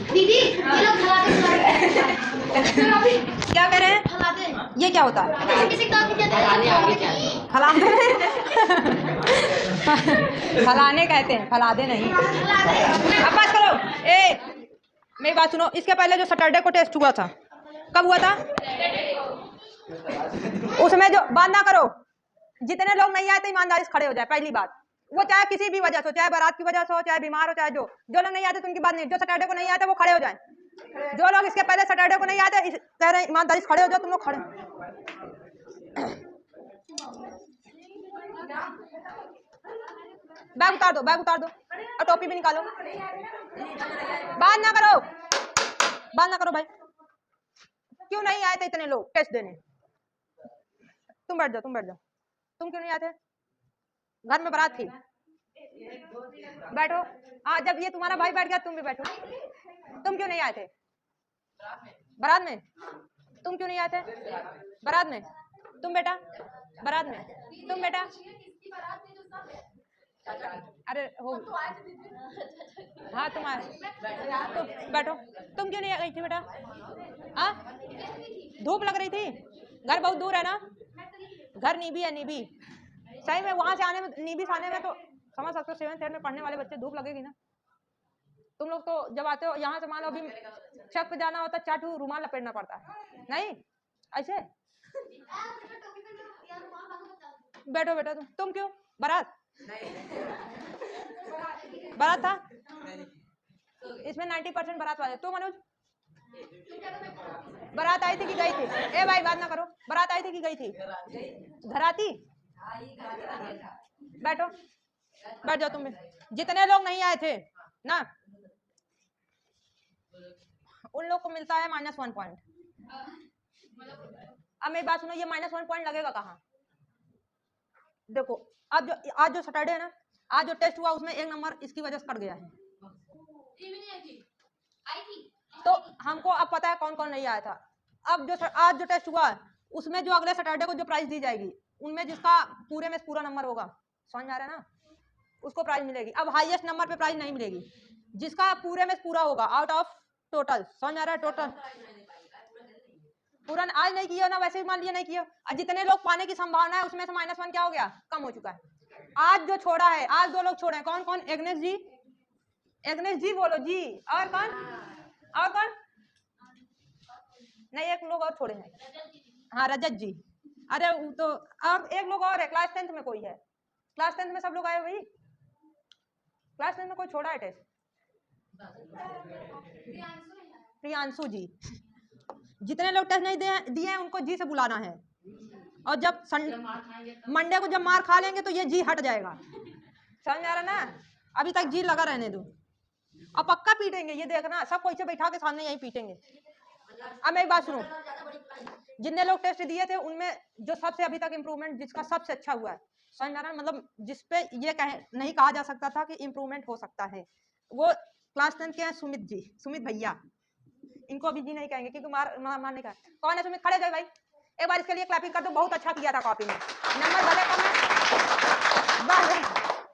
दीदी ये लोग क्या कह रहे हैं? ये क्या होता है? फलाने फलाने कहते हैं, फलादे नहीं। अब बात करो। मेरी बात सुनो। इसके पहले जो सैटरडे को टेस्ट हुआ था, कब हुआ था? उसमें जो बात ना करो, जितने लोग नहीं आए थे ईमानदारी से खड़े हो जाए। पहली बात, वो चाहे किसी भी वजह से हो, चाहे बारात की वजह से हो, चाहे बीमार हो, चाहे जो लोग नहीं आते तो उनकी बात नहीं। जो सैटरडे को नहीं आते वो खड़े हो जाए। जो लोग इसके पहले सैटरडे को नहीं आते कह रहे हैं ईमानदारी से खड़े हो जाओ। तुम लोग खड़े। बैग उतार दो, बैग उतार दो और टोपी भी निकालो। बात ना करो, बात ना करो भाई। क्यों नहीं आए थे इतने लोग टेस्ट देने? तुम बैठ जाओ, तुम बैठ जाओ। तुम क्यों नहीं आए थे? घर में बारात थी। बैठो। हाँ, जब ये तुम्हारा भाई बैठ गया तुम भी बैठो। तुम क्यों नहीं आए थे बारात में? तुम क्यों नहीं आए थे बारात में? तुम बेटा बारात में, तुम बेटा। अरे हो, हाँ तुम आए तो बैठो। तुम क्यों नहीं गई थी बेटा? हाँ, धूप लग रही थी। घर बहुत दूर है ना? घर नीबी है, नीबी। सही में वहां से आने में, नीबी से आने में तो समझ सकते हो 7th 8th में पढ़ने वाले बच्चे, धूप लगेगी ना। तुम लोग तो जब आते हो यहाँ से, मान लो अभी छत पे जाना होता, 4 रुमाल लपेटना पड़ता है। नहीं ऐसे। बैठो बेटा। तुम क्यों? बारात बारात था इसमें 90% बारात वाले। तो मनोज बारात आई थी कि गई थी? ए भाई बात ना करो। बारात आई थी कि गई थी? घर आती। बैठो, बैठ जाओ। तुम जितने लोग नहीं आए थे ना, उन लोग को मिलता है -1 पॉइंट। अब मेरी बात सुनो, ये -1 पॉइंट लगेगा कहाँ? देखो, अब जो आज जो सैटरडे है ना, आज जो टेस्ट हुआ उसमें 1 नंबर इसकी वजह से कट गया है। तो हमको अब पता है कौन कौन नहीं आया था। अब जो आज जो टेस्ट हुआ उसमें जो अगले सैटरडे को जो प्राइज दी जाएगी, उनमें जिसका पूरे में पूरा नंबर होगा, समझ आ रहा है ना, उसको प्राइज मिलेगी। अब हाईएस्ट नंबर पे प्राइज नहीं मिलेगी, जिसका पूरे में पूरा होगा आउट ऑफ टोटल। समझ आ रहा है? टोटल पूरा आज नहीं किया ना, वैसे भी मान लिया नहीं किया। और जितने लोग पाने की संभावना है उसमें से -1 क्या हो गया? कम हो चुका है। आज जो छोड़ा है, आज 2 लोग छोड़े हैं। कौन कौन? एग्नेस जी, एग्नेस जी बोलो जी। और कौन? और कौन? नहीं, एक लोग और छोड़े हैं। हाँ, रजत जी। अरे तो अब एक लोग और है। क्लास 10th में कोई है? क्लास 10th में सब लोग आए भाई? क्लास 10th में कोई छोड़ा है टेस्ट? प्रियांशु जी। जितने लोग टेस्ट नहीं दिए हैं उनको जी से बुलाना है। और जब मंडे को जब मार खा लेंगे तो ये जी हट जाएगा। समझ आ रहा ना? अभी तक जी लगा रहने दो। और पक्का पीटेंगे, ये देखना। सब कोई से बैठा के सामने यही पीटेंगे। अब मेरी बात सुनो, जितने लोग टेस्ट दिए थे उनमें जो सबसे अभी तक इम्प्रूवमेंट जिसका सबसे अच्छा हुआ है, समझ आ रहा है, मतलब जिसपे ये नहीं कहा जा सकता था कि इम्प्रूवमेंट हो सकता है, वो क्लास 10 के हैं सुमित जी, सुमित भैया। इनको अभी जी नहीं कहेंगे क्योंकि मारने का। कौन है सुमित? खड़े गए भाई, एक बार इसके लिए क्लैपिंग कर दो। बहुत अच्छा किया था कॉपी में, नंबर भले कम है।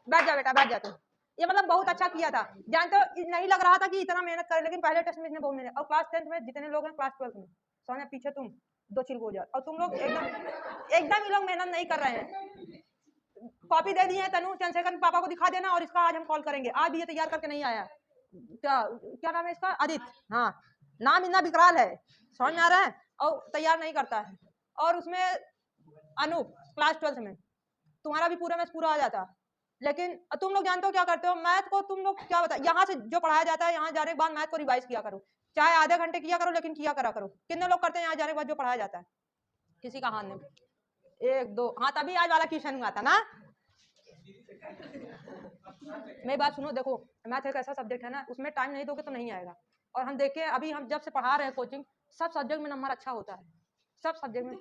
बैठ जा बेटा, बैठ जा। तू ये मतलब बहुत अच्छा किया था। जानते हो, नहीं लग रहा था कि इतना मेहनत करे, लेकिन पहले टेस्ट में इसने बहुत मेहनत। और क्लास 10th में जितने लोग हैं, क्लास 12th में समझ पीछे तुम 2 चिलगो जा। और तुम लोग एकदम ही लोग मेहनत नहीं कर रहे हैं। कॉपी दे दी है तनु चंद्रशेखर पापा को दिखा देना, और इसका आज हम कॉल करेंगे। आज भी ये तैयार करके नहीं आया। क्या नाम है इसका? आदित्य। हाँ, नाम इतना विकराल है, समझ में आ रहा है, और तैयार नहीं करता है। और उसमें अनूप क्लास 12th में, तुम्हारा भी पूरा में पूरा आ जाता। लेकिन तुम लोग जानते हो क्या करते हो? मैथ को तुम लोग क्या बता, यहाँ से जो पढ़ाया जाता है यहाँ जाने के बाद मैथ को रिवाइज किया करो, चाहे आधे घंटे किया करो, लेकिन किया करा करो। कितने लोग करते हैं यहाँ जाने के बाद जो पढ़ाया जाता है? किसी का हाथ नहीं। 1 2, हाँ तभी आज वाला क्वेश्चन हुआ था ना। मेरी बात सुनो, देखो मैथ एक ऐसा सब्जेक्ट है ना, उसमें टाइम नहीं दोगे तो नहीं आएगा। और हम देखें अभी हम जब से पढ़ा रहे हैं कोचिंग, सब सब्जेक्ट में नंबर अच्छा होता है, सब सब्जेक्ट में।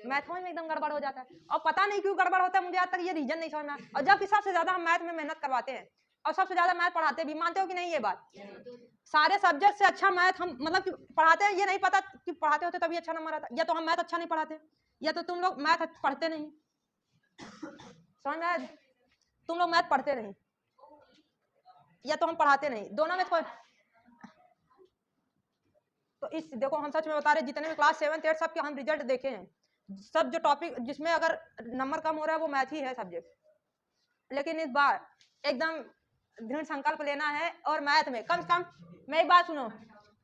मैथ में एकदम गड़बड़ हो जाता है, और पता नहीं क्यों गड़बड़ होता है, मुझे आज तक ये रीजन नहीं समझ में। और जबकि सबसे ज्यादा हम मैथ में मेहनत करवाते हैं और सबसे ज्यादा मैथ पढ़ाते भी, मानते हो कि नहीं ये बात? सारे सब्जेक्ट से अच्छा मैथ हम मतलब पढ़ाते हैं। ये नहीं पता कि पढ़ाते होते तभी अच्छा नंबर आता, या तो हम मैथ अच्छा नहीं पढ़ाते, या तो तुम लोग मैथ पढ़ते नहीं। समझ में? तुम लोग मैथ पढ़ते नहीं या तो हम पढ़ाते नहीं, दोनों में कोई। तो इस देखो हम सच में बता रहे, जितने भी क्लास 7th 8th सब के हम रिजल्ट देखे हैं, सब जो टॉपिक जिसमें अगर नंबर कम हो रहा है वो मैथ ही है सब्जेक्ट। लेकिन इस बार एकदम दृढ़ संकल्प लेना है और मैथ में कम से कम, मेरी बात सुनो,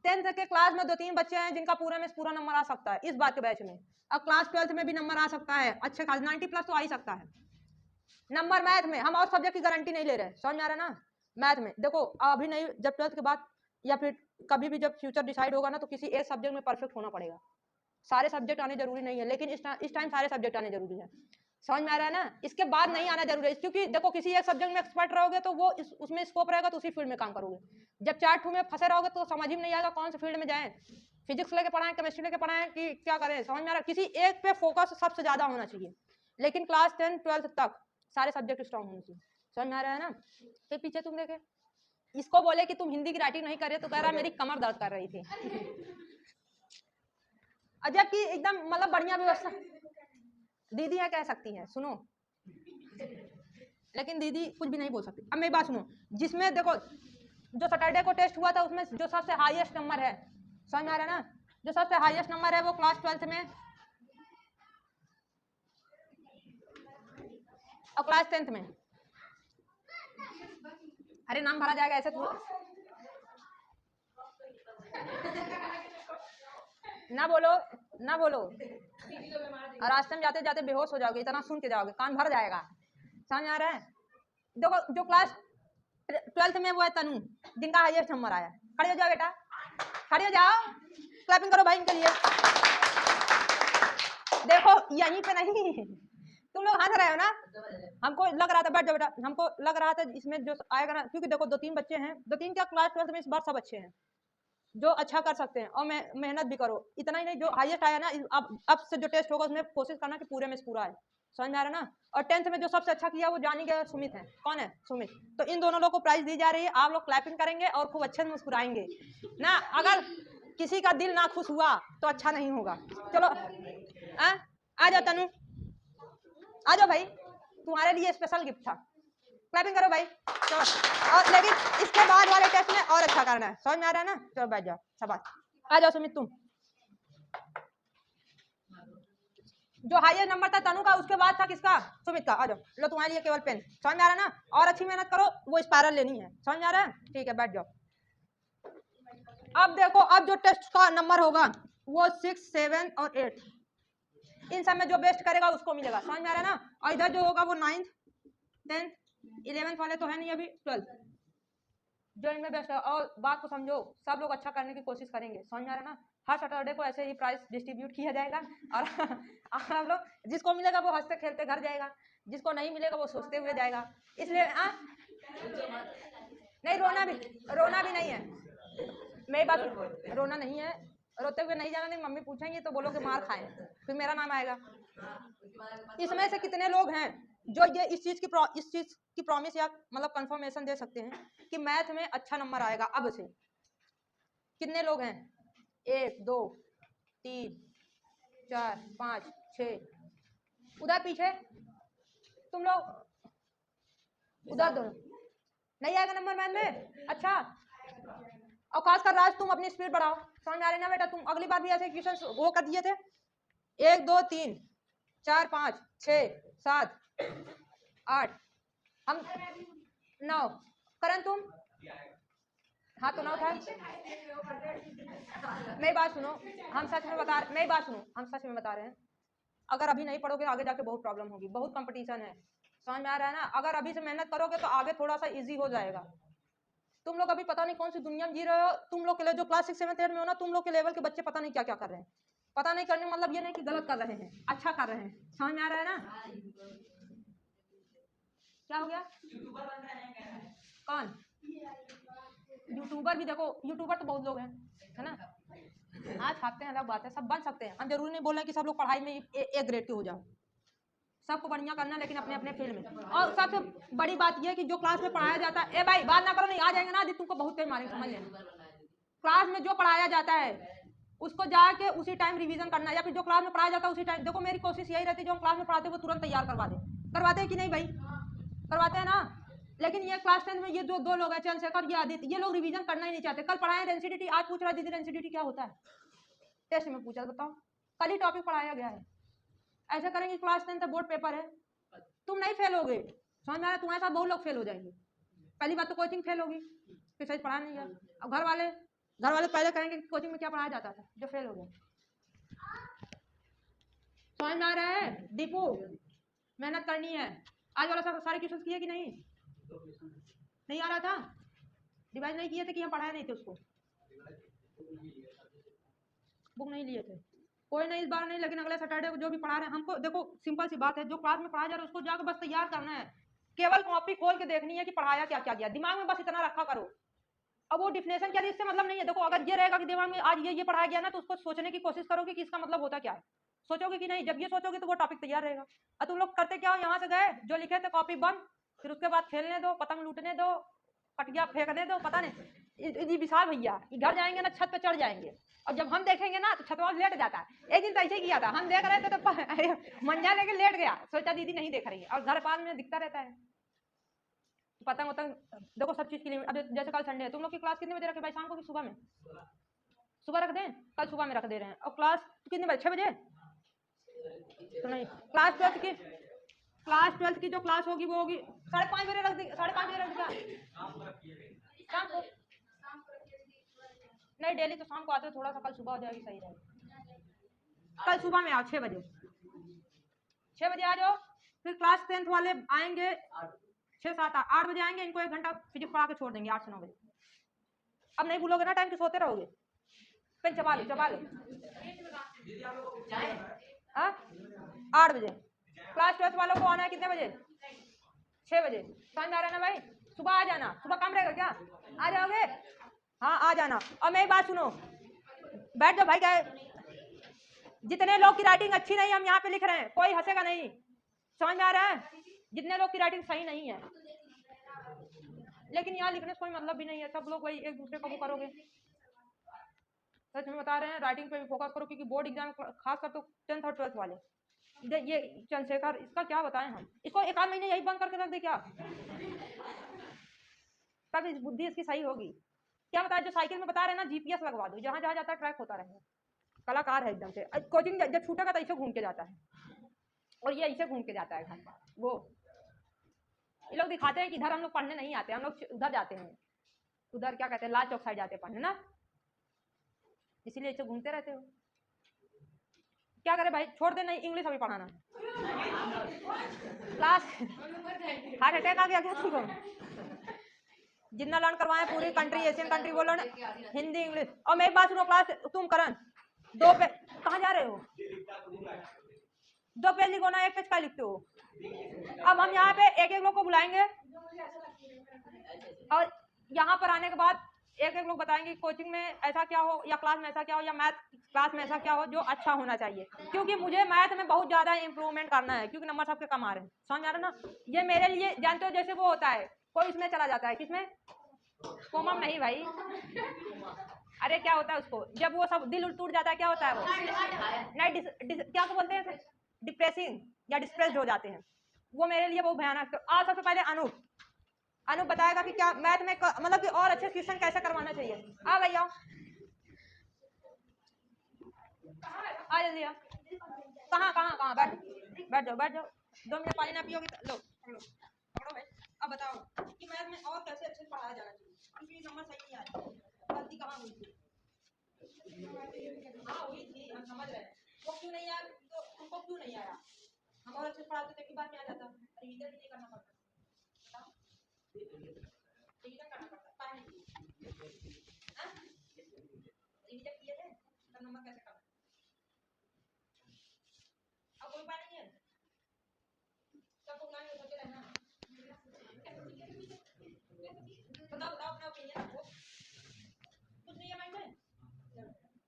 10th के क्लास में 2-3 बच्चे हैं जिनका पूरे में पूरा नंबर आ सकता है इस बार के बैच में। अब क्लास 12th में भी नंबर आ सकता है अच्छे खास 90+ तो आ ही सकता है नंबर मैथ में। हम और सब्जेक्ट की गारंटी नहीं ले रहे, समझ में आ रहा है ना। मैथ में देखो अभी नहीं, जब 12th के बाद या फिर कभी भी जब फ्यूचर डिसाइड होगा ना तो किसी एक सब्जेक्ट में परफेक्ट होना पड़ेगा। सारे सब्जेक्ट आने जरूरी नहीं है, लेकिन इस टाइम सारे सब्जेक्ट आने जरूरी है, समझ में आ रहा है ना। इसके बाद नहीं आना जरूरी है, क्योंकि देखो किसी एक सब्जेक्ट में एक्सपर्ट रहोगे तो वो उसमें स्कोप रहेगा तो उसी फील्ड में काम करोगे। जब 4 में फंसे रहोगे तो समझ ही नहीं आएगा कौन से फील्ड में जाएं, फिजिक्स लेके पढ़ाएं, केमिस्ट्री लेके पढ़ाएं कि क्या करें, समझ में आ रहा है। किसी एक पे फोकस सबसे ज्यादा होना चाहिए, लेकिन क्लास 10 12 तक सारे सब्जेक्ट स्ट्रॉन्ग होने चाहिए, समझ में आ रहा है ना। फिर पीछे तुम देखे इसको बोले कि तुम हिंदी की राइटिंग नहीं कर रहे तो कह रहा मेरी कमर दर्द कर रही थी। अजब की एकदम मतलब बढ़िया व्यवस्था दीदी है कह सकती है, सुनो, लेकिन दीदी कुछ भी नहीं बोल सकती। अब मेरी बात सुनो, जिसमें देखो जो सैटरडे को टेस्ट हुआ था उसमें जो सबसे हाईएस्ट नंबर है, समझ में आ रहा है ना, जो सबसे हाईएस्ट नंबर है वो क्लास 12th में और क्लास 10th में। अरे नाम भरा जाएगा ऐसे ना बोलो ना बोलो, रास्ते में जाते जाते बेहोश हो जाओगे, इतना सुन के जाओगे, कान भर जाएगा, समझ आ रहा है। देखो जो क्लास 12th में वो है तनु, जिनका हाईएस्ट नंबर आया। खड़े हो जाओ बेटा, खड़े हो जाओ, क्लैपिंग करो भाई इनके लिए। देखो यहीं पे नहीं, तुम लोग हंस रहे हो ना, हमको लग रहा था, बैठ जाओ बेटा, हमको लग रहा था इसमें जो आएगा ना, क्योंकि देखो 2-3 बच्चे हैं, 2-3 क्या क्लास 12th में इस बार सब अच्छे हैं जो अच्छा कर सकते हैं, और मेहनत भी करो। इतना ही नहीं, जो हाईएस्ट आया ना अब से जो टेस्ट होगा उसमें कोशिश करना कि पूरे में पूरा है, समझ में आ रहा है ना। और 10th में जो सबसे अच्छा किया वो जानी गया सुमित है। कौन है? सुमित। तो इन दोनों लोगों को प्राइज दी जा रही है, आप लोग क्लैपिंग करेंगे और खूब अच्छे से मुस्कुराएंगे ना। अगर किसी का दिल ना खुश हुआ तो अच्छा नहीं होगा। चलो आ जाओ तनु, आ जाओ भाई, तुम्हारे लिए स्पेशल गिफ्ट था, क्लैपिंग करो भाई। तो और लेकिन इसके बाद वाले टेस्ट में और अच्छा करना है, समझ में आ रहा है ना। चलो बैठ जाओ, शाबाश। आ जाओ सुमित, तुम जो हाईएस्ट नंबर था तनु का, उसके बाद था किसका? सुमित का। आ जाओ, लो तुम्हारे लिए केवल पेन, समझ में आ रहा है ना। और अच्छी मेहनत करो, वो स्पाइरल लेनी है, समझ में आ रहा है, ठीक है बैठ जाओ। अब देखो, अब जो टेस्ट का नंबर होगा वो 6 7 और 8, इन सब में जो बेस्ट करेगा उसको मिलेगा, समझ में आ रहा है ना। और इधर जो होगा वो 9th 10th 11th वाले तो है नहीं, अभी 12th जो इनमें बेस्ट है। और बात को समझो, सब लोग अच्छा करने की कोशिश करेंगे, समझ में आ रहा है ना। हर सैटरडे को ऐसे ही प्राइस डिस्ट्रीब्यूट किया जाएगा और आप लोग जिसको मिलेगा वो हंसते खेलते घर जाएगा, जिसको नहीं मिलेगा वो सोचते हुए जाएगा। इसलिए नहीं, रोना भी नहीं है, मेरी बात, रोना नहीं है, रोते हुए नहीं जाना। नहीं, मम्मी पूछेंगी तो बोलोगे मार खाए, फिर मेरा नाम आएगा। इसमें से कितने लोग हैं जो ये इस चीज की प्रॉमिस या मतलब कंफर्मेशन दे सकते हैं कि मैथ में अच्छा नंबर आएगा अब से? कितने लोग हैं? 1 2 3 4 5 6, उधर पीछे तुम लोग, उधर दो, नहीं आएगा नंबर मैथ में? अच्छा, और खासकर राज तुम अपनी स्पीड बढ़ाओ, समझ में आ रही ना बेटा। तुम अगली बार भी ऐसे क्वेश्चन वो कर दिए थे, 1 2 3 4 5 6 7 8 हम 9, करण तुम, हाँ तो 9 था। मेरी बात सुनो, हम सच में बता रहे हैं, अगर अभी नहीं पढ़ोगे आगे जाके बहुत प्रॉब्लम होगी, बहुत कंपटीशन है, समझ में आ रहा है ना। अगर अभी से मेहनत करोगे तो आगे थोड़ा सा इजी हो जाएगा। तुम लोग अभी पता नहीं कौन सी दुनिया में जी रहे हो। तुम लोग के लिए जो क्लास 6 7 8 में हो ना, तुम लोग के लेवल के बच्चे पता नहीं क्या क्या कर रहे हैं। पता नहीं करने मतलब ये नहीं कि गलत कर रहे हैं, अच्छा कर रहे हैं, समझ में आ रहा है ना। क्या हो गया? कौन यूट्यूबर? भी देखो यूट्यूबर तो बहुत लोग हैं, है ना। आज छापते हैं अलग बात है, सब बन सकते हैं, हम जरूरी नहीं बोल रहे कि सब लोग पढ़ाई में एक ग्रेड के हो जाओ, सबको बढ़िया करना, लेकिन अपने अपने फील्ड में। और सबसे बड़ी बात यह है कि जो क्लास में पढ़ाया जाता है, ए भाई बात ना करो, नहीं आ जाएंगे ना जी, तुमको बहुत तेज मारेंगे, समझ लेना। क्लास में जो पढ़ाया जाता है उसको जाके उसी टाइम रिवीजन करना, या फिर जो क्लास में पढ़ाया जाता है उसी टाइम। देखो मेरी कोशिश यही रहती है जो हम क्लास में पढ़ाते हैं वो तुरंत तैयार करवाते हैं कि नहीं भाई? करवाते हैं ना। लेकिन ये क्लास 10 में ये जो दो लोग हैं, चंद्रशेखर, ये आदित्य, ये लोग रिवीजन करना ही नहीं चाहते। कल पढ़ाए डेंसिटी, आज पूछ रहा दीदी डेंसिटी क्या होता है, टेस्ट में पूछा, बताओ कल ही टॉपिक पढ़ाया गया है। ऐसा करेंगे क्लास 10 बोर्ड पेपर है, तुम नहीं फेल होगे, समझ में आ रहा है, तुम्हारे साथ बहुत लोग फेल हो जाएंगे। पहली बात तो कोचिंग फेल होगी, फिर सही पढ़ा नहीं गया। अब घर वाले पहले कहेंगे कि कोचिंग में क्या पढ़ाया जाता था जो फेल हो गया। समझ में आ रहा है दीपू, मेहनत करनी है। आज वाला सारे क्वेश्चन किए कि नहीं आ रहा था, डिवाइड नहीं किए थे कि हम पढ़ाए नहीं थे उसको, बुक नहीं लिए थे, कोई नहीं इस बार नहीं, लेकिन अगले सैटरडे को जो भी पढ़ा रहे हैं हमको, देखो सिंपल सी बात है, जो क्लास में पढ़ाया जा रहा है उसको जाकर बस तैयार करना है, केवल कॉपी खोल के देखनी है कि पढ़ाया क्या क्या गया, दिमाग में बस इतना रखा करो। अब वो डिफिनेशन क्या है इससे मतलब नहीं है। देखो अगर ये रहेगा कि दिमाग में आज ये पढ़ाया गया ना, तो उसको सोचने की कोशिश करोगे कि इसका मतलब होता क्या है, सोचोगे कि नहीं, जब ये सोचोगे तो वो टॉपिक तैयार रहेगा। और तुम लोग करते क्या हो, यहाँ से गए जो लिखे थे कॉपी बंद, फिर उसके बाद खेलने दो, पतंग लूटने दो, पटिया फेंकने दो, पता नहीं जी विशाल भैया घर जाएंगे ना छत पे चढ़ जाएंगे, और जब हम देखेंगे ना तो छतवा लेट जाता है। एक दिन तो ऐसे किया था, हम देख रहे थे तो मंजा लेके लेट गया, सोचा दीदी नहीं देख रही है, और घर पास में दिखता रहता है पतंग वतंग। देखो सब चीज के लिए, अब जैसे कल संडे है, तुम लोग की क्लास कितने बजे रखे भाई, शाम को कि सुबह में? सुबह रख दें, कल सुबह में रख दे रहे हैं। और क्लास कितने बजे, 6 बजे? तो नहीं, क्लास 12 की जो क्लास होगी वो होगी 5:30 बजे रख दी, 5:30 बजे रख दिया शाम को। नहीं डेली तो शाम को आते हो, थोड़ा सा कल सुबह हो जाएगी, सही रहेगा। कल सुबह में आओ 6 बजे, 6 बजे आ जाओ। फिर क्लास 10 वाले आएंगे 6, 7, 8 बजे आएंगे, इनको 1 घंटा फिजिक्स पढ़ा के छोड़ देंगे 8 से 9 बजे। अब नहीं भूलोगे ना टाइम, कि सोते रहोगे, पेन चबा लो 8 बजे। क्लास 12 वालों को आना है कितने बजे? 6 बजे। समझ में आ रहा है ना भाई? सुबह आ जाना, सुबह काम रहेगा क्या, आ जाओगे? हाँ आ जाना। और मेरी बात सुनो, बैठ जाओ भाई, क्या जितने लोग की राइटिंग अच्छी नहीं, हम यहाँ पे लिख रहे हैं, कोई हंसेगा नहीं, समझ में आ रहा है? जितने लोग की राइटिंग सही नहीं है, लेकिन यहाँ लिखने से कोई मतलब भी नहीं है, सब लोग वही एक दूसरे को वो करोगे। सच में बता रहे हैं, राइटिंग पे भी फोकस करो, क्योंकि बोर्ड एग्जाम खासकर तो 10th और 12th वाले, ये चंद्रशेखर, इसका क्या बताएं हम, इसको 1 आध महीने यही बंद करके रख दे क्या, तब इस बुद्धि इसकी सही होगी। क्या बताया, जो साइकिल में बता रहे हैं ना, जीपीएस लगवा दो, जहां जहां जाता है ट्रैक होता रहेगा। कलाकार है एकदम से। कोचिंग जब छूटेगा तो ऐसे घूम के जाता है, और ये ऐसे घूम के जाता है घर। वो ये लोग दिखाते हैं कि इधर हम लोग पढ़ने नहीं आते, हम लोग उधर जाते हैं, उधर क्या कहते हैं, लाल चौक साइड जाते हैं पढ़ने ना, इसीलिए ऐसे घूमते रहते हो। क्या करे भाई, छोड़ दे, नहीं इंग्लिश अभी पढ़ाना क्लास। हार्ट अटैक आ गया क्या तुमको? जितना लर्न करवाए पूरी कंट्री, एशियन कंट्री वो लर्न, हिंदी इंग्लिश। और मेरी बात सुनो, क्लास तुम करण 2 पेज, कहाँ जा रहे हो, 2 पेज लिखो ना, 1 पेज का लिखते हो। अब हम यहाँ पे एक एक लोग को बुलाएंगे, और यहाँ पर आने के बाद एक एक लोग बताएंगे कोचिंग में ऐसा क्या हो, या क्लास में ऐसा क्या हो, या मैथ क्लास में ऐसा क्या हो जो अच्छा होना चाहिए, क्योंकि मुझे मैथ में बहुत ज्यादा इंप्रूवमेंट करना है, क्योंकि नंबर सबके कम आ रहे हैं। समझ आ रहा है ना? ये मेरे लिए, जानते हो जैसे वो होता है, कोई इसमें चला जाता है, किसमें, कोमम नहीं भाई, अरे क्या होता है उसको, जब वो सब दिल टूट जाता है, क्या होता है वो, नहीं क्या को बोलते हैं, डिप्रेसिंग या डिस्प्रेस्ड हो जाते हैं, वो मेरे लिए बहुत भयानक। तो आज सबसे पहले अनु बताएगा कि क्या मैथ में मतलब कि और अच्छे क्वेश्चन कैसे करवाना चाहिए। आ भैया आ जल्दी आ, कहाँ बैठ जाओ 2 मिनट पानी ना पियोगी लो पकड़ो भाई। अब बताओ कि मैथ में और कैसे अच्छे पढ़ाया जाना चाहिए, क्योंकि नंबर सही नहीं आया, गलती कहाँ हुई थी? हाँ हुई थी, हम समझ रहे हैं, वो क्यों नहीं आया, तो तुमको क्यों नहीं आया, हम और अच्छे पढ़ाते थे कि बात क्या जाता, रिवीजन नहीं करना पड़ता, बताओ रिवीजन करना पड़ता, पढ़ने के लिए रिवीजन किए थे तब नंबर कैसे कम, अब कोई उपाय नहीं है, सबको बुलाने सोचे रहना। बताओ अपना ओपिनियन, आपको कुछ नहीं है माइंड में,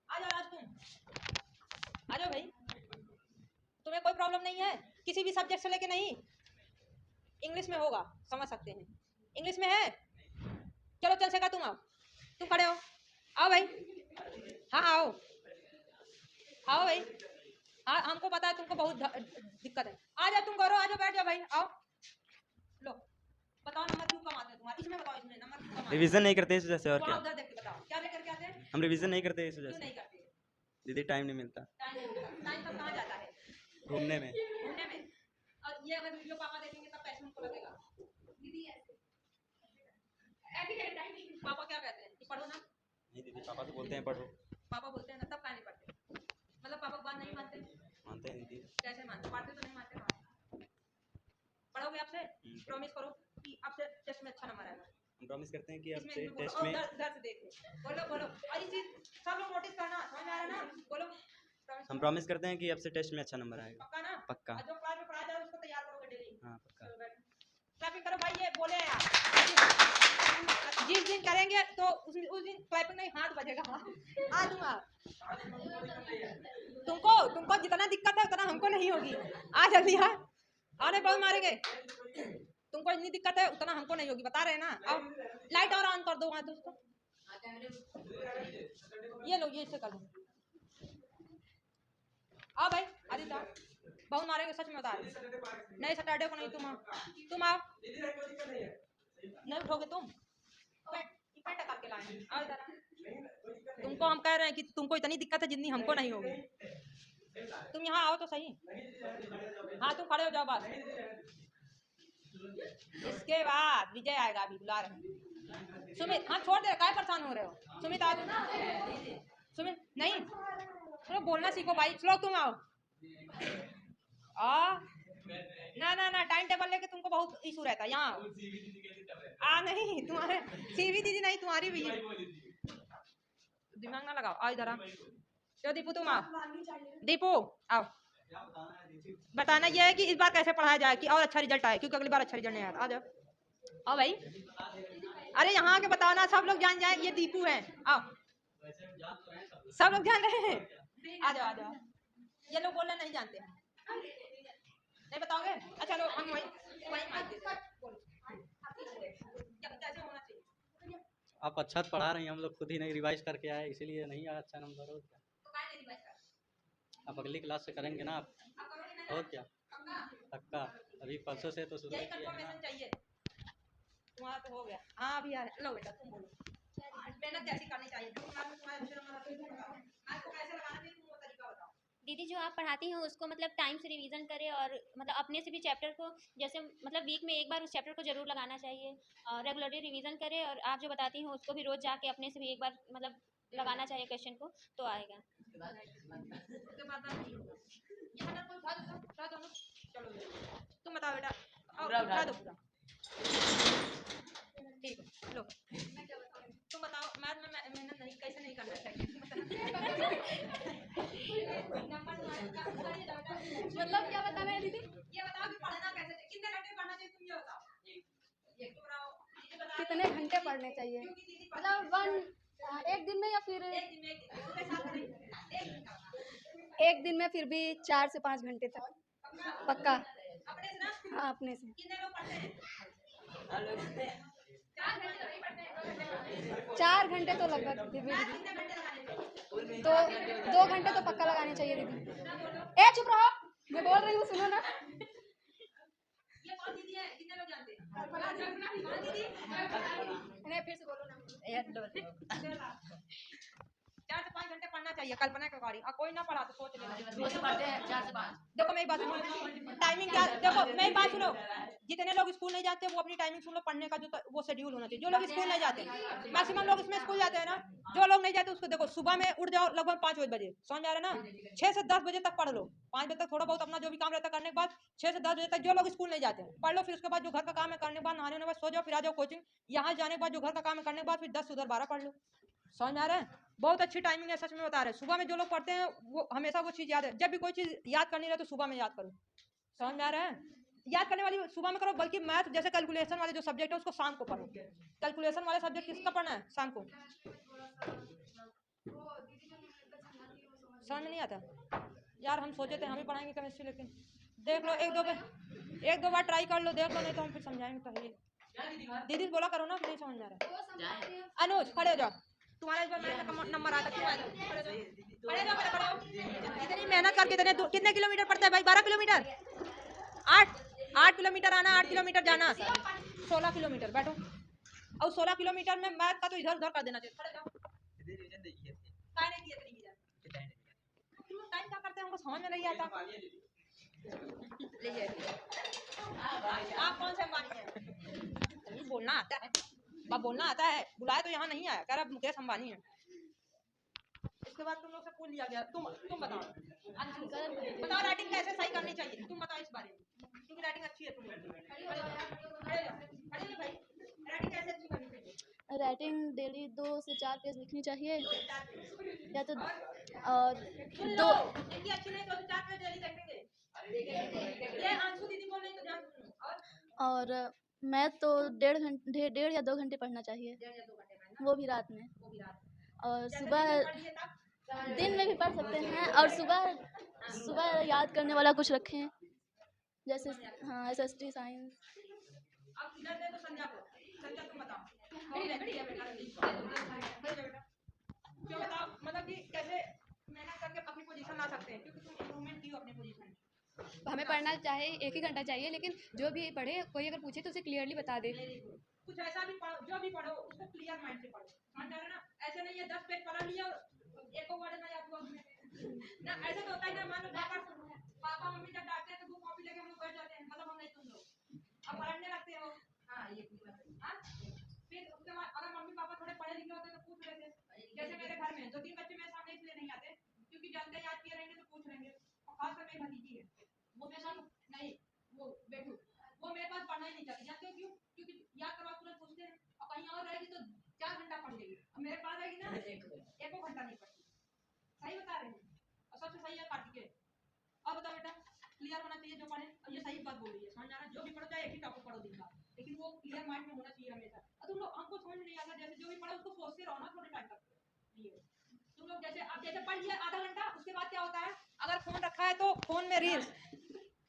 आ जाओ आज तुम आ जाओ भाई, तुम्हें कोई प्रॉब्लम नहीं है किसी भी सब्जेक्ट से लेके, नहीं इंग्लिश में होगा समझ सकते हैं, इंग्लिश में है, चलो चल सका, तुम आओ, तुम खड़े हो, आओ भाई, हाँ आओ भाई, हाँ हमको पता है तुमको बहुत दिक्कत है, आ जाओ तुम करो, आ जाओ बैठ जाओ भाई, आओ लो बताओ नंबर क्यों कम आते हैं तुम्हारे, इसमें बताओ, इसमें नंबर क्यों कम आते हैं? रिवीजन नहीं करते इस वजह से, और वहाँ क्या। उधर देख के बताओ क्या लेकर के आते हैं, हम रिवीजन नहीं करते इस वजह क्यों से। नहीं करते? दीदी टाइम नहीं मिलता टाइम नहीं मिलता, टाइम तब कहाँ जाता है? घूमने में। घूमने में। और ये अगर वीडियो पापा देखेंगे तब पैसे उनको लगेगा। दीदी ऐसे है टाइमिंग। पापा क्या कहते हैं कि पढ़ो ना, नहीं दीदी, पापा तो बोलते हैं पढ़ो। पापा बोलते हैं ना, तब काहे नहीं पढ़ते? मतलब पापा की बात नहीं मानते? मानते हैं दीदी। कैसे मानते? पढ़ते तो नहीं मानते बात। पढ़ोगे आपसे, प्रॉमिस करो कि आपसे टेस्ट में अच्छा नंबर आएगा। हम प्रॉमिस करते हैं कि इसमें आपसे इसमें बोलो, टेस्ट और में। उधर से देखो, बोलो बोलो, और ये चीज सब लोग नोटिस करना, समझ में आ रहा है ना? बोलो हम प्रॉमिस करते हैं कि आपसे टेस्ट में अच्छा नंबर आएगा। पक्का ना? पक्का। और जो क्लास में पढ़ाया जाए उसको तैयार करोगे डेली। हाँ पक्का। क्लैपिंग करो भाई, ये बोले हैं आप। जिस दिन करेंगे तो उस दिन क्लैपिंग नहीं, हाथ बजेगा। आ दूंगा। तुमको तुमको जितना दिक्कत है उतना हमको नहीं होगी। आ जल्दी हाँ, आने बहुत मारेंगे। तुमको इतनी दिक्कत है उतना हमको नहीं होगी, बता रहे हैं ना। अब लाइट और ऑन कर दो वहाँ दोस्तों, ये लो, ये इससे कर दो। आओ भाई आदित्य, बहुत मारेंगे सच में बता रहे। नहीं सैटरडे को नहीं, तुम आओ, तुम आओ। नहीं उठोगे तुम, पैंट करके लाए। आओ इधर। तुमको हम कह रहे हैं कि तुमको इतनी दिक्कत है जितनी हमको नहीं होगी। तुम यहाँ आओ तो सही। हाँ तुम खड़े हो जाओ बस। इसके बाद विजय आएगा, अभी बुला रहे हैं। सुमित, हाँ छोड़ दे, काय परेशान हो रहे हो? सुमित आओ। सुमित नहीं, चलो बोलना सीखो भाई। श्लोक तुम आओ। ना ना ना, टाइम टेबल लेके तुमको बहुत इशू रहता है। यहाँ नहीं, तुम्हारे सीवी दीदी नहीं, तुम्हारी भी दिमाग ना लगाओ। आओ इधर आओ। चलो दीपू तुम आओ। दीपू आओ। बताना ये है कि इस बार कैसे पढ़ाया जाए कि और अच्छा रिजल्ट आए, क्योंकि अगली बार अच्छा रिजल्ट नहीं आया। आ जाओ, आओ भाई। अरे यहाँ के बताओ ना, सब लोग जान जाए ये दीपू है। आओ, सब लोग जान रहे हैं। आ जाओ आ जाओ। ये लोग बोलना नहीं जानते हैं, नहीं बताओगे? अच्छा लो, हम वही होना चाहिए। आप अच्छा पढ़ा रही हैं, हम लोग खुद ही नहीं रिवाइज करके आए, इसीलिए नहीं आया अच्छा नंबर। हो क्या, अब अगली क्लास से करेंगे ना आप। और क्या, पक्का। अभी परसों से तो शुरू यही किया है कंफर्मेशन ना। चाहिए। तुम्हारा तो हो गया। हाँ अभी आ लो बेटा, तुम बोलो। मेहनत जैसी करनी चाहिए। तुम्हारे अच्छे नंबर आते हैं, आपको कैसे लगाना चाहिए तुम वो तरीका बताओ। दीदी जो आप पढ़ाती हैं उसको मतलब टाइम से रिवीजन करें, और मतलब अपने से भी चैप्टर को जैसे मतलब वीक में एक बार उस चैप्टर को जरूर लगाना चाहिए, और रेगुलरली रिवीजन करें, और आप जो बताती हैं उसको भी रोज जाके अपने से भी एक बार मतलब लगाना चाहिए क्वेश्चन को, तो आएगा। उसके बाद नहीं होगा। ये हटा कोई उठा दो ना। चलो तुम बताओ बेटा, उठा दो पूरा। ठीक है लो, तुम बताओ मैथ में मेहनत नहीं कैसे नहीं करना चाहिए? मतलब क्या बताना है दीदी? ये बताओ कि पढ़ना कैसे चाहिए, कितने घंटे पढ़ना चाहिए, तुम ये बताओ। ये तो बताओ, ये बता कितने घंटे पढ़ने चाहिए? क्योंकि दीदी मतलब एक दिन में या फिर एक दिन में उसके साथ नहीं, एक दिन में फिर भी 4 से 5 घंटे तक पक्का। अपने से ना। हाँ अपने से। कितने लोग पढ़ते हैं? 4 घंटे तो नहीं पढ़ते हैं, 2 घंटे पढ़ते हैं। 4 घंटे तो लगभग दीदी। कितने घंटे लगाने चाहिए? तो 2 घंटे तो पक्का लगाने चाहिए दीदी। ए चुप रहो, मैं बोल रही हूँ, सुनो ना। ये कौन दीदी है, कितने लोग जानते हैं? कौन दीदी? नहीं फिर से बोलो ना। 4 से 5 घंटे पढ़ना चाहिए कल्पना के अकॉर्डिंग। और कोई ना पढ़ा तो सोच लेना। पढ़ते हैं 4 से 5। देखो मेरी बात सुनो, टाइमिंग क्या, देखो मेरी बात सुनो। जितने लोग स्कूल नहीं जाते वो अपनी टाइमिंग सुन लो, पढ़ने का जो वो शेड्यूल होना चाहिए। जो लोग स्कूल नहीं जाते, मैक्सिमम लोग इसमें स्कूल जाते हैं ना, जो लोग नहीं जाते उसको देखो सुबह में उठ जाओ लगभग 5 बजे, समझ आ रहा है ना? 6 से 10 बजे तक पढ़ लो, 5 बजे तक थोड़ा बहुत अपना जो भी काम रहता है करने के बाद 6 से 10 बजे तक जो लोग स्कूल नहीं जाते पढ़ लो। फिर उसके बाद जो घर का काम है करने के बाद नहाने के बाद सो जाओ, फिर आ जाओ कोचिंग। यहाँ जाने के बाद जो घर का काम है करने के बाद फिर 10 से उधर 12 पढ़ लो, समझ आ रहा है? बहुत अच्छी टाइमिंग है, सच में बता रहे हैं। सुबह में जो लोग पढ़ते हैं वो हमेशा वो चीज़ याद है। जब भी कोई चीज़ याद करनी रहे तो सुबह में याद करो, समझ में आ रहा है? याद करने वाली सुबह में करो, बल्कि मैथ जैसे कैलकुलेशन वाले जो सब्जेक्ट है उसको शाम को पढ़ो। कैलकुलेशन वाले सब्जेक्ट किसका पढ़ना है? शाम को। समझ में नहीं आता यार, हम सोचे थे हम ही पढ़ाएंगे केमिस्ट्री, लेकिन देख लो एक दो बार ट्राई कर लो, देख लो, नहीं तो हम फिर समझाएंगे। तो दीदी बोला करो ना, नहीं समझ में आ रहा। अनुज खड़े हो जाओ, तुम्हारा इस बार मैथ का नंबर आया था, खड़े जाओ। इतनी मेहनत करके कितने किलोमीटर पड़ता है भाई? 12 किलोमीटर, 8 किलोमीटर आना, 8 किलोमीटर जाना, 16 किलोमीटर बैठो, और 16 किलोमीटर में मैथ का तो इधर उधर कर देना चाहिए। खड़े जाओ, काय नहीं दिए थे रिवीजन, तुम लोग टाइम क्या करते हैं हमको समझ में नहीं आता। लीजिए, आप कौन से अंबानी हैं? तभी बोलना आता है, बा बोलना आता है, बुलाए तो यहाँ नहीं आया, कह रहा मुकेश अंबानी है। इसके बाद तुम लोग से पूछ लिया गया, तुम बताओ अंशु, बताओ राइटिंग कैसे सही करनी चाहिए, तुम बताओ इस बारे में, क्योंकि राइटिंग अच्छी है तुम लोग। खड़े हो भाई, राइटिंग कैसे अच्छी करनी चाहिए? राइटिंग डेली 2 से 4 पेज लिखनी चाहिए, या तो और दो इनकी अच्छी नहीं 2 से 4 पेज डेली लिखेंगे। ये अंशु दीदी बोल रही तो ध्यान सुनो। और मैथ तो 1.5 या 2 घंटे पढ़ना चाहिए, 1.5 या 2 घंटे पढ़ना, वो भी रात में। वो भी रात में। और जैसे सुबह पढ़ लिए तब दिन में भी पढ़ सकते हैं, और सुबह याद करने वाला कुछ रखें, जैसे हाँ SST साइंस। अब इधर दे तो संध्या को, संध्या तुम बताओ क्यों बताओ, मतलब कि कैसे मेहनत करके अपनी पोजीशन ला सकते हैं, क्योंकि तुम इम्प्रूवमेंट की हो अपनी पोजीशन में। हमें पढ़ना चाहे 1 ही घंटा चाहिए, लेकिन जो भी पढ़े कोई अगर पूछे तो उसे क्लियरली बता दे। कुछ ऐसा भी पढ़ो, जो भी पढ़ो उसको क्लियर माइंड से पढ़ो, समझ आ रहा है ना? ऐसे नहीं है 10 पेज पढ़ लिया और एक को वर्ड ना याद हुआ ना, ऐसे तो होता है ना। मान लो पापा मम्मी जब डांटते हैं तो वो कॉपी लेके हम लोग बैठ जाते हैं, मतलब हम नहीं सुन लो, अब पढ़ने लगते हो। हाँ ये हाँ, फिर उसके बाद अगर मम्मी पापा थोड़े पढ़े लिखे होते तो पूछ रहे थे, जैसे मेरे घर में 2-3 बच्चे मेरे सामने इसलिए नहीं आते क्योंकि जानते याद किए रहेंगे तो पूछ लेंगे, और खास कर मेरी भतीजी है, वो मेरे साथ नहीं, वो बेटू, वो मेरे पास पढ़ना ही नहीं चाहती, जानते हो क्यों? क्योंकि याद करवा तुरंत पूछते हैं, और कहीं और रहेगी तो 4 घंटा पढ़ लेगी, और मेरे पास रहेगी ना 1 घंटा नहीं पढ़ती। सही बता रहे हैं, और सबसे सही है कार्तिकेय। अब बताओ बेटा, क्लियर होना चाहिए जो पढ़े, और ये सही बात बोल रही है, समझ आ रहा है? जो भी पढ़ो चाहे एक ही टॉपिक पढ़ो दिन का, लेकिन वो क्लियर माइंड में होना चाहिए हमेशा। और तुम लोग हमको समझ नहीं आता, जैसे जो भी पढ़ो उसको सोचते रहो ना थोड़े टाइम तक। तुम लोग जैसे अब जैसे पढ़ लिया आधा घंटा, उसके बाद क्या होता है, अगर फोन रखा है तो फोन में रील्स,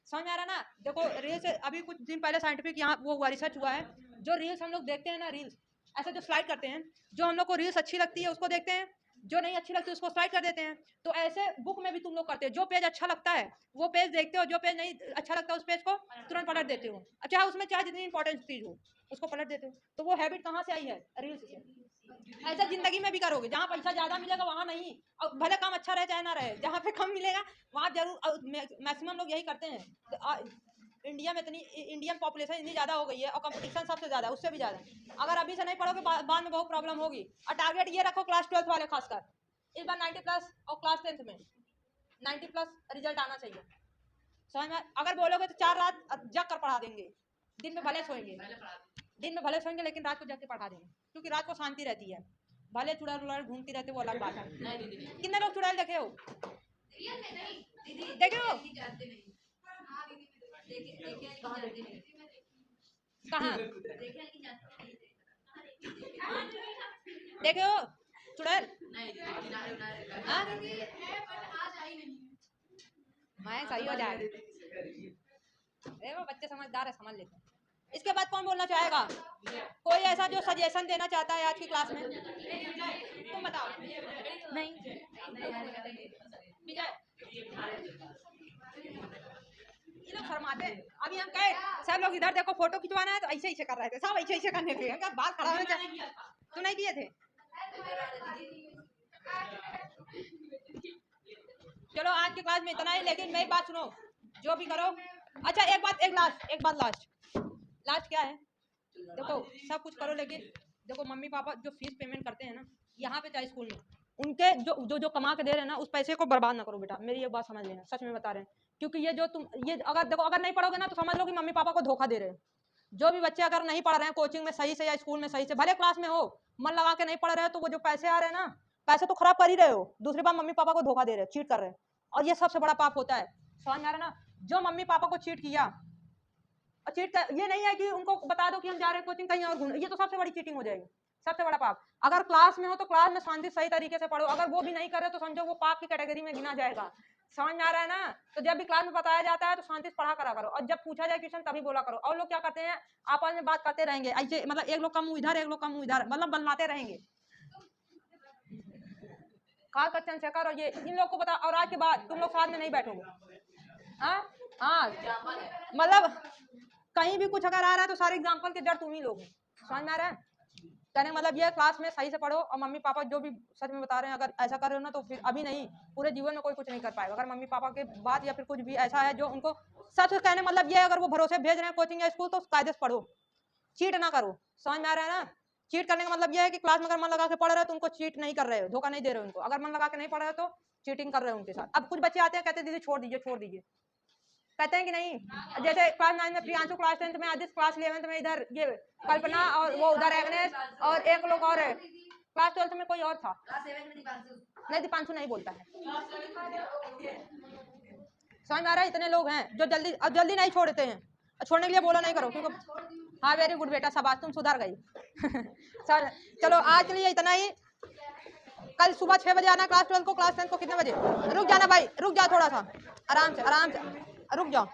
समझ आ रहा ना? देखो रील्स अभी कुछ दिन पहले साइंटिफिक यहाँ वो हुआ, रिसर्च हुआ है, जो रील्स हम लोग देखते हैं ना, रील्स ऐसे जो स्लाइड करते हैं, जो हम लोग को रील्स अच्छी लगती है उसको देखते हैं, जो नहीं अच्छी लगती है उसको स्लाइड कर देते हैं। तो ऐसे बुक में भी तुम लोग करते हो, जो पेज अच्छा लगता है वो पेज देखते हो, जो पेज नहीं अच्छा लगता है उस पेज को तुरंत पलट देते हो, चाहे उसमें चाहे जितनी इंपॉर्टेंट चीज हो उसको पलट देते हो। तो वो हैबिट कहाँ से आई है? रील्स से। ऐसा जिंदगी में भी करोगे, जहाँ पैसा ज्यादा मिलेगा वहाँ नहीं, और भले काम अच्छा रहे चाहे ना रहे, जहाँ पे कम मिलेगा वहाँ जरूर। मैक्सिमम लोग यही करते हैं। इंडिया में इतनी इंडियन पॉपुलेशन इतनी ज़्यादा हो गई है, और कंपटीशन सबसे ज़्यादा, उससे भी ज़्यादा। अगर अभी से नहीं पढ़ोगे बाद में बहुत प्रॉब्लम होगी। और टारगेट ये रखो क्लास 12th वाले खासकर, इस बार 90+ और क्लास 10th में 90+ रिजल्ट आना चाहिए, समझ में? अगर बोलोगे तो 4 रात जग कर पढ़ा देंगे, दिन में भले सोएंगे, लेकिन रात को जग के पढ़ा देंगे, क्योंकि रात को शांति रहती है। भले चुड़ैल उड़ैल घूमती रहती है वो अलग बात है। कितने लोग चुड़ैल देखे हो? देखे हो? कहाँ देखे हो चुड़ैल? मैं सही हो जाएगा। अरे वो बच्चे समझदार है, समझ लेते हैं। इसके बाद कौन बोलना चाहेगा? कोई ऐसा जो सजेशन देना चाहता है आज की क्लास में? तुम बताओ। नहीं, ये लोग शर्माते हैं। अभी हम कहे सब लोग इधर देखो, फोटो खिंचवाना है तो ऐसे ऐसे कर रहे थे, सब ऐसे ऐसे करने लगे। क्या बाल खड़ा होने चाहिए? तो नहीं किए थे? चलो आज की क्लास में इतना ही, लेकिन मेरी बात सुनो, जो भी करो। अच्छा एक बात लास्ट क्या है, देखो सब कुछ करो, लेकिन देखो मम्मी पापा जो फीस पेमेंट करते हैं ना, यहाँ पे चाहे स्कूल में, उनके जो कमा के दे रहे हैं ना, उस पैसे को बर्बाद ना करो बेटा, मेरी एक बात समझ लेना, सच में बता रहे हैं। क्योंकि ये जो तुम ये अगर देखो अगर नहीं पढ़ोगे ना तो समझ लो कि मम्मी पापा को धोखा दे रहे हो। जो भी बच्चे अगर नहीं पढ़ रहे हैं कोचिंग में सही से या स्कूल में सही से, भले क्लास में हो, मन लगा के नहीं पढ़ रहे हो, तो वो जो पैसे आ रहे हैं ना, पैसे तो खराब कर ही रहे हो, दूसरी बार मम्मी पापा को धोखा दे रहे हो, चीट कर रहे हो, और ये सबसे बड़ा पाप होता है। समझ में आ रहा है ना? जो मम्मी पापा को चीट किया, और चीट कर, ये नहीं है कि उनको बता दो कि हम जा रहे हैं कोचिंग कहीं और घूमने, ये तो सबसे बड़ी चीटिंग हो जाएगी, सबसे बड़ा पाप। अगर क्लास में हो तो क्लास में शांति सही तरीके से पढ़ो, अगर वो भी नहीं करे तो समझो वो पाप की कैटेगरी में गिना जाएगा। समझ में आ रहा है ना? तो जब भी क्लास में बताया जाता है तो शांति से पढ़ा करा करो, और जब पूछा जाए क्वेश्चन तभी बोला करो। और लोग क्या करते हैं, आपस में बात करते रहेंगे ऐसे, मतलब एक लोग का मुंह इधर एक लोग का मुंह इधर, मतलब बनवाते रहेंगे। खास कर चंद्रशेखर और ये इन लोग को बता, और आज के बाद तुम लोग साथ में नहीं बैठोगे। हाँ मतलब कहीं भी कुछ अगर आ रहा है तो सारे एग्जाम्पल के जड़ तुम ही लोग हैं। समझ में आ रहा है? कहने का मतलब ये है, क्लास में सही से पढ़ो और मम्मी पापा जो भी सच में बता रहे हैं, अगर ऐसा कर रहे हो ना तो फिर अभी नहीं, पूरे जीवन में कोई कुछ नहीं कर पाएगा। अगर मम्मी पापा के बात या फिर कुछ भी ऐसा है जो उनको सच कहने मतलब ये है, अगर वो भरोसे भेज रहे हैं कोचिंग या स्कूल तो कायदे से पढ़ो, चीट ना करो। समझ में आ रहा है ना? चीट करने का मतलब ये है कि क्लास में अगर मन लगा के पढ़ रहे हो तो उनको चीट नहीं कर रहे हो, धोखा नहीं दे रहे हो उनको। अगर मन लगा के नहीं पढ़ रहे हो तो चीटिंग कर रहे हो उनके साथ। अब कुछ बच्चे आते हैं कहते हैं दीदी छोड़ दीजिए छोड़ दीजिए, कहते हैं कि नहीं। जैसे क्लास 9 में प्रियांशु, क्लास 10 में आदित्य, क्लास 11 में इधर ये कल्पना और वो उधर एग्नेस और एक लोग और है। क्लास 12 में कोई और था, नहीं दीपांशु नहीं बोलता है। समझ में आ रहा है? इतने लोग हैं जो जल्दी अब जल्दी नहीं छोड़ते हैं। छोड़ने के लिए बोला नहीं करो क्योंकि हाँ वेरी गुड बेटा, शाबाश तुम सुधर गई। चलो आज के लिए इतना ही। कल सुबह 6 बजे आना क्लास 12 को, क्लास 10 को कितने बजे? रुक जाना भाई, रुक जाओ थोड़ा सा, आराम से रुक जाओ।